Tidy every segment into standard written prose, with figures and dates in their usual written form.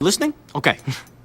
Listening? Okay.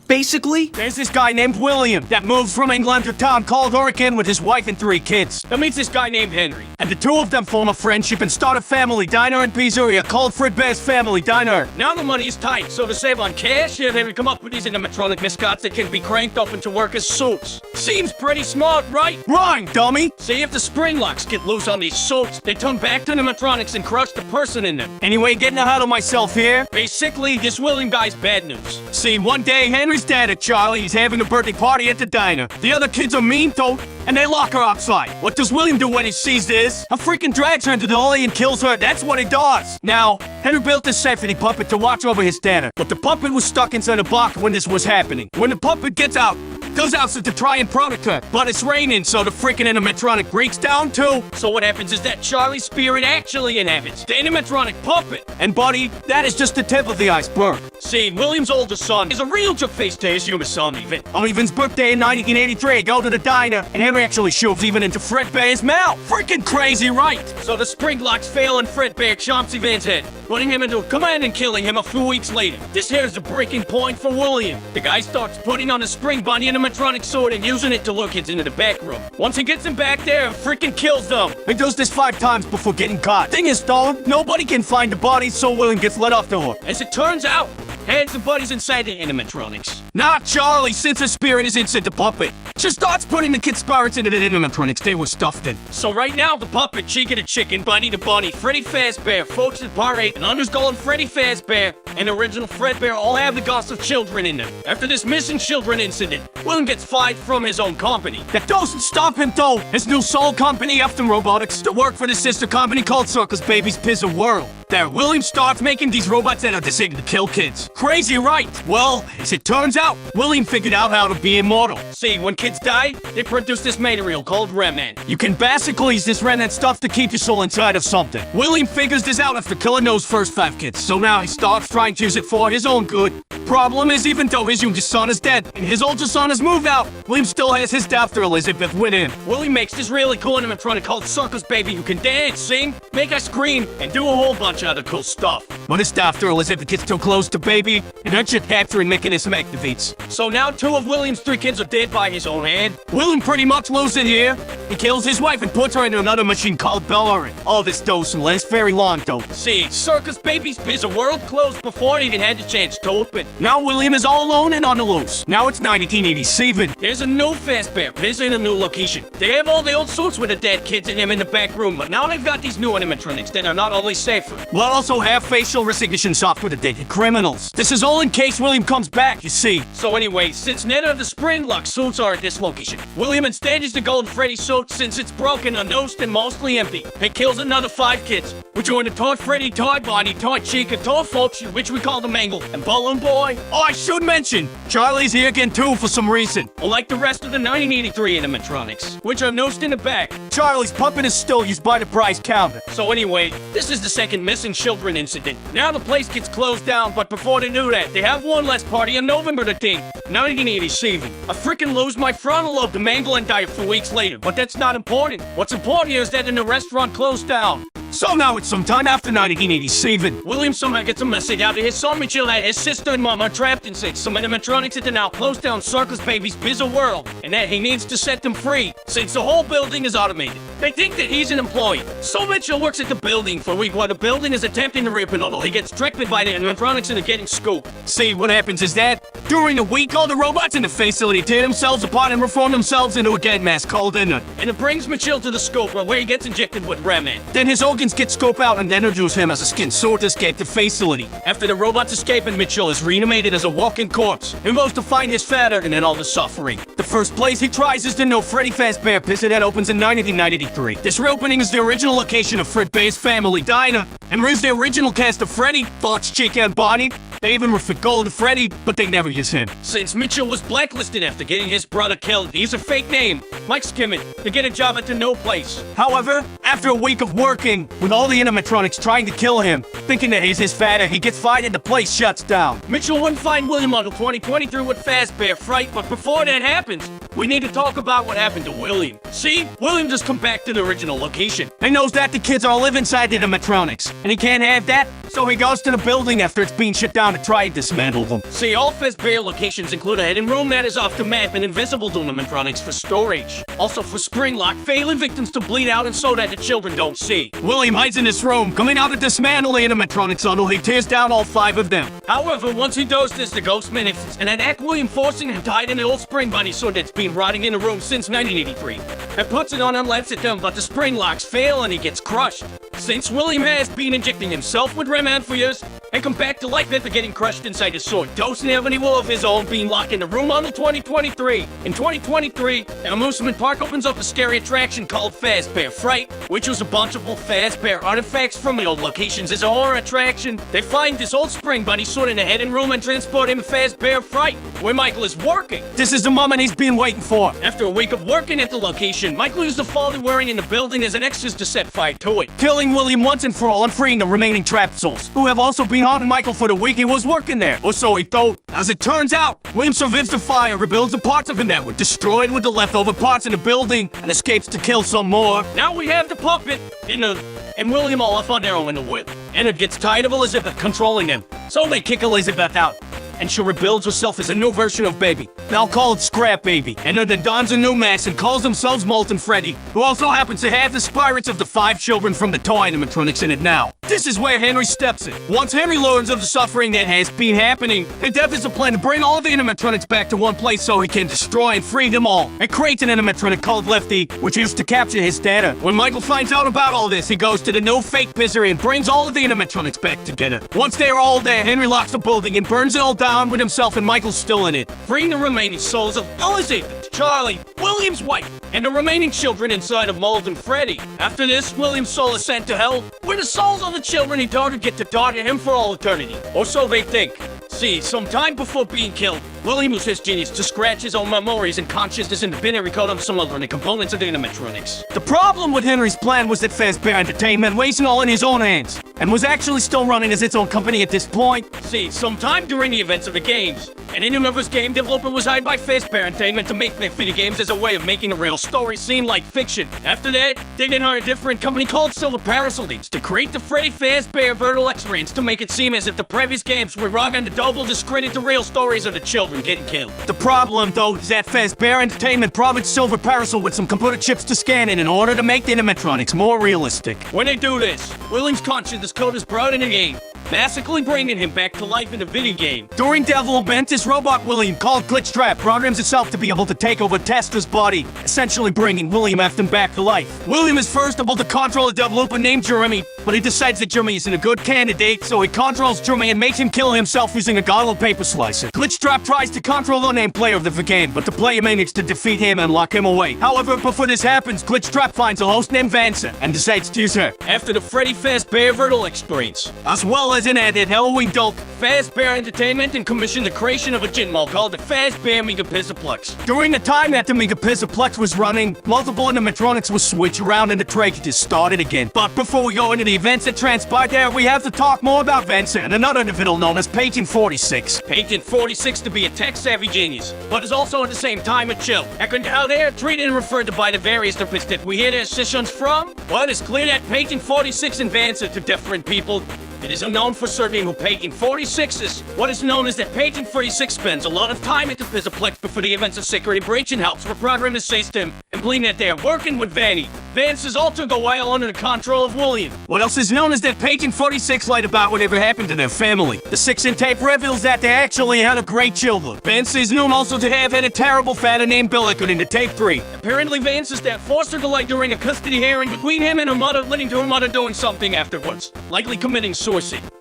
Basically, there's this guy named William that moves from England to a town called Oregon with his wife and 3 kids. That meets this guy named Henry. And the two of them form a friendship and start a family diner and pizzeria called Fredbear's Family Diner. Now the money is tight, so to save on cash, Henry come up with these animatronic mascots that can be cranked up into workers' suits. Seems pretty smart, right? Right, dummy! See, if the spring locks get loose on these suits, they turn back to animatronics and crush the person in them. Anyway, getting ahead of myself here, basically, this William guy's bad news. See, one day, Henry's dad at Charlie, he's having a birthday party at the diner. The other kids are mean though, and they lock her outside. What does William do when he sees this? A freaking drags her into the alley and kills her. That's what he does. Now, Henry built this safety puppet to watch over his diner, but the puppet was stuck inside a box when this was happening. When the puppet gets out, goes out to try and protect her, but it's raining, so the freaking animatronic breaks down too. So what happens is that Charlie's spirit actually inhabits the animatronic puppet. And buddy, that is just the tip of the iceberg. See, William's older son is a real jerk-face to his younger son, Even. On Evan's birthday in 1983, go to the diner, and Henry actually shoves Evan into Fredbear's mouth. Freaking crazy, right? So the spring locks fail and Fredbear chomps Evan's head, putting him into a command and killing him a few weeks later. This here's the breaking point for William. The guy starts putting on a spring bunny animatronic sword and using it to lure kids into the back room. Once he gets them back there, freaking kills them. He does this 5 times before getting caught. Thing is though, nobody can find the body, so William gets let off the hook. As it turns out, Hands and Buddy's inside the animatronics. Not Charlie, since her spirit is inside the puppet. She starts putting the kids' spirits into the animatronics they were stuffed in. So right now, the puppet, Chica the chicken, Bunny the bunny, Freddy Fazbear, Folks at Part 8, and Underskull Freddy Fazbear, and original Fredbear all have the ghosts of children in them. After this missing children incident, William gets fired from his own company. That doesn't stop him though. His new soul company, Afton Robotics, to work for the sister company called Circus Baby's Pizza World. There, William starts making these robots that are designed to kill kids. Crazy, right? Well, as it turns out, William figured out how to be immortal. See, when kids die, they produce this material called remnant. You can basically use this remnant stuff to keep your soul inside of something. William figures this out after killing those first 5 kids, so now he starts trying to use it for his own good. Problem is, even though his youngest son is dead and his oldest son has moved out, William still has his daughter Elizabeth with him. William makes this really cool animatronic called Circus Baby who can dance, sing, make us scream, and do a whole bunch of other cool stuff. But his daughter Elizabeth gets too close to Baby, and her chip capturing mechanism activates. So now 2 of William's 3 kids are dead by his own hand. William pretty much loses it here. He kills his wife and puts her into another machine called Bellerin. All this doesn't last very long though. See, Circus Baby's Pizza World closed before it even had the chance to open. Now William is all alone and on the loose. Now it's 1987. There's a new Fazbear Pizza in a new location. They have all the old suits with the dead kids in them in the back room, but now they've got these new animatronics that are not only safer, but also have facial recognition software to detect criminals. This is all in case William comes back, you see. So anyway, since none of the spring lock suits are at this location, William instead uses the Golden Freddy suit since it's broken, unnosed, and mostly empty. It kills another 5 kids, which are in the Toy Freddy, Toy Bonnie, Toy Chica, Toy Folks, which we call the Mangle, and Balloon Boy. Oh, I should mention, Charlie's here again too for some reason. Unlike the rest of the 1983 animatronics, which are nosed in the back, Charlie's puppet is still used by the prize counter. So anyway, this is the second missing children incident. Now the place gets closed down, but before they do that, they have one last party on November the 10th, 1987. I freaking lose my frontal lobe to Mangle and die a few weeks later, but that's not important. What's important here is that the restaurant closed down. So now it's sometime after 1987. William somehow gets a message out to his son Mitchell that his sister and mom are trapped inside some animatronics that now close down Circus Baby's Pizza World, and that he needs to set them free, since the whole building is automated. They think that he's an employee. So Mitchell works at the building for a week while the building is attempting to rip it all. He gets tricked by the animatronics into getting scooped. See, what happens is that, during the week, all the robots in the facility tear themselves apart and reform themselves into a gas mask called Inert. And it brings Mitchell to the scope where he gets injected with remnant. Then his organs get scoped out and introduce him as a skin suit to escape the facility. After the robots escape and Mitchell is reanimated as a walking corpse, he goes to find his father and then all the suffering. The first place he tries is the new Freddy Fazbear Pizza that opens in 1993. This reopening is the original location of Fredbear's Family Diner, and brings the original cast of Freddy, Fox, Chica, and Bonnie. They even refit Golden Freddy, but they never use him. Since Mitchell was blacklisted after getting his brother killed, he used a fake name, Mike Skimmett, to get a job at the No Place. However, after a week of working, with all the animatronics trying to kill him, thinking that he's his father, he gets fired and the place shuts down. Mitchell wouldn't find William until 2023 with Fazbear Fright, but before that happens, we need to talk about what happened to William. See, William just come back to the original location. He knows that the kids all live inside the animatronics, and he can't have that, So he goes to the building after it's being shut down to try and dismantle them. See, all Fazbear locations include a hidden room that is off the map and invisible to animatronics for storage. Also for spring lock, failing victims to bleed out and so that the children don't see. William hides in this room, coming out to dismantle the animatronics until he tears down all 5 of them. However, once he does this, the ghost manifests and attack William, forcing him to hide in an old spring bunny sword that's been rotting in the room since 1983. And puts it on and lets it down, but the spring locks fail and he gets crushed. Since William has been injecting himself with Rem for years and come back to life after getting crushed inside his sword, doesn't have any will of his own, being locked in the room until 2023. In 2023, an amusement park opens up a scary attraction called Fazbear Fright, which was a bunch of old Fazbear artifacts from the old locations. As a horror attraction, they find this old spring bunny sword in a hidden room and transport him to Fazbear Fright, where Michael is working. This is the moment he's been waiting for. After a week of working at the location, Michael used the fall they're wearing in the building as an excuse to set fire to it, killing William once and for all and freeing the remaining trapped souls, who have also been haunting Michael for the week he was working there. Or so he thought. As it turns out, William survives the fire, rebuilds the parts of him that were destroyed with the leftover parts in the building, and escapes to kill some more. Now we have the puppet, and William all off on their own in the whip. Ennard gets tired of Elizabeth controlling him, so they kick Elizabeth out. And she rebuilds herself as a new version of Baby. Now call it Scrap Baby. And then dons a new mask and calls themselves Molten Freddy, who also happens to have the spirits of the 5 children from the toy animatronics in it now. This is where Henry steps in. Once Henry learns of the suffering that has been happening, the death is a plan to bring all of the animatronics back to one place so he can destroy and free them all. And creates an animatronic called Lefty, which is to capture his data. When Michael finds out about all this, he goes to the new fake misery and brings all of the animatronics back together. Once they're all there, Henry locks the building and burns it all down with himself and Michael's still in it, freeing the remaining souls of Elizabeth, Charlie, William's wife, and the remaining children inside of Molten Freddy. After this, William's soul is sent to hell, where the souls of the children he daughter get to daughter him for all eternity. Or so they think. See, sometime before being killed, William used his genius to scratch his own memories and consciousness in the binary code of some other components of the animatronics. The problem with Henry's plan was that Fazbear Entertainment was all in his own hands, and was actually still running as its own company at this point. See, sometime during the events of the games, an in-universe game developer was hired by Fazbear Entertainment to make their video games as a way of making a real story seem like fiction. After that, they then hired a different company called Silver Parasol Games to create the Freddy Fazbear Virtual Experience to make it seem as if the previous games were wrong and to double discredit the real stories of the children getting killed. The problem, though, is that Fazbear Entertainment promised Silver Parasol with some computer chips to scan in order to make the animatronics more realistic. When they do this, William's consciousness code is brought in the game, basically bringing him back to life in the video game. During development, this robot William, called Glitchtrap, programs itself to be able to take over Testra's body, essentially bringing William Afton back to life. William is first able to control a developer named Jeremy, but he decides that Jeremy isn't a good candidate, so he controls Jeremy and makes him kill himself using a goggle paper slicer. Glitchtrap tries to control the named player of the game, but the player manages to defeat him and lock him away. However, before this happens, Glitchtrap finds a host named Vanessa and decides to use her. After the Freddy Fazbear Virtual Experience, as well as an added Halloween doll, Fazbear Entertainment and commissioned the creation of a gin mall called the Fazbear Megapixelplex. During the time that the Megapixelplex was running, multiple animatronics would switch around and the tragedy started again. But before we go into the events that transpired there, we have to talk more about Vincent and another individual known as Patient 46. Patient 46 to be a tech-savvy genius, but is also at the same time a chill. And how they are treated and referred to by the various therapists that we hear their sessions from? Well, it's clear that Patient 46 and Vincent to different people. It is unknown for certain who Patient 46 is. What is known is that Patient 46 spends a lot of time at the Physioplex before the events of security breach and helps reprogram the system, and believing that they are working with Vanny. Vance is also go while under the control of William. What else is known is that Patient 46 lied about whatever happened to their family. The 6-in tape reveals that they actually had a great children. Vance is known also to have had a terrible father named Bill according to tape 3. Apparently Vance is that foster delight during a custody hearing between him and her mother, leading to her mother doing something afterwards, likely committing suicide.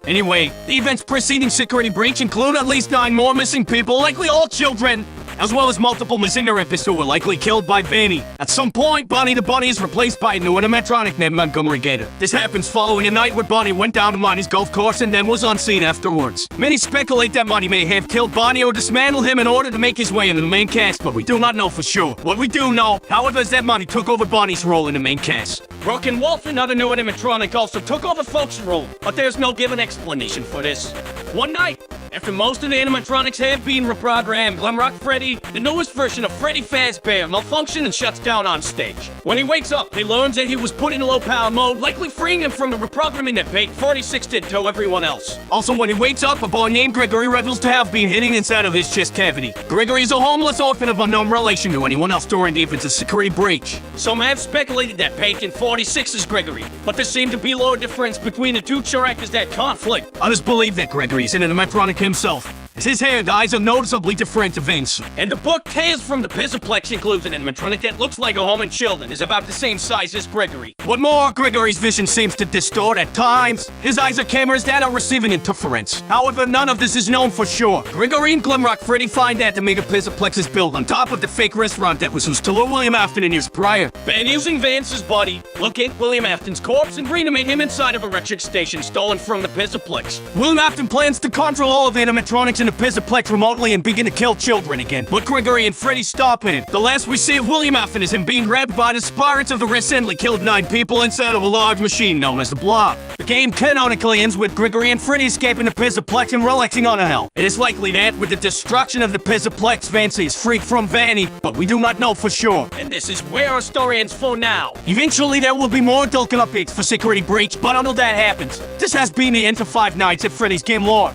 Anyway, the events preceding security breach include at least 9 more missing people, likely all children, as well as multiple missing therapists who were likely killed by Vanny. At some point, Bonnie the Bunny is replaced by a new animatronic named Montgomery Gator. This happens following a night where Bonnie went down to Monty's golf course and then was unseen afterwards. Many speculate that Monty may have killed Bonnie or dismantled him in order to make his way into the main cast, but we do not know for sure. What we do know, however, is that Monty took over Bonnie's role in the main cast. Broken Wolf, another new animatronic, also took over Folk's role, but there's no given explanation for this. One night, After most of the animatronics have been reprogrammed, Glamrock Freddy, the newest version of Freddy Fazbear, malfunctions and shuts down on stage. When he wakes up, he learns that he was put in low power mode, likely freeing him from the reprogramming that Bait 46 did to everyone else. Also, when he wakes up, a boy named Gregory reveals to have been hidden inside of his chest cavity. Gregory is a homeless orphan of unknown relation to anyone else during the infant's security breach. Some have speculated that Patient 46 is Gregory, but there seemed to be little difference between the two characters that conflict. Others believe that Gregory is an animatronic himself, as his hair and eyes are noticeably different to Vince. And the book Tales from the Pizzaplex includes an animatronic that looks like a home and children, is about the same size as Gregory. What more, Gregory's vision seems to distort at times. His eyes are cameras that are receiving interference. However, none of this is known for sure. Gregory and Glamrock Freddy find that the Mega Pizzaplex is built on top of the fake restaurant that was used to lure William Afton in years prior. And using Vance's body, locate William Afton's corpse and reanimate him inside of a electric station stolen from the Pizzaplex. William Afton plans to control all of the animatronics in the Pizzaplex remotely and begin to kill children again. But Gregory and Freddy stop it. The last we see of William Afton is him being grabbed by the spirits of the recently killed 9 people inside of a large machine known as the Blob. The game canonically ends with Gregory and Freddy escaping the Pizzaplex and relaxing on a hell. It is likely that with the destruction of the Pizzaplex, Vance is freed from Vanny, but we do not know for sure. And this is where our story ends for now. Eventually there will be more Dolken updates for Security Breach, but until that happens, this has been the end to Five Nights at Freddy's Game Lore.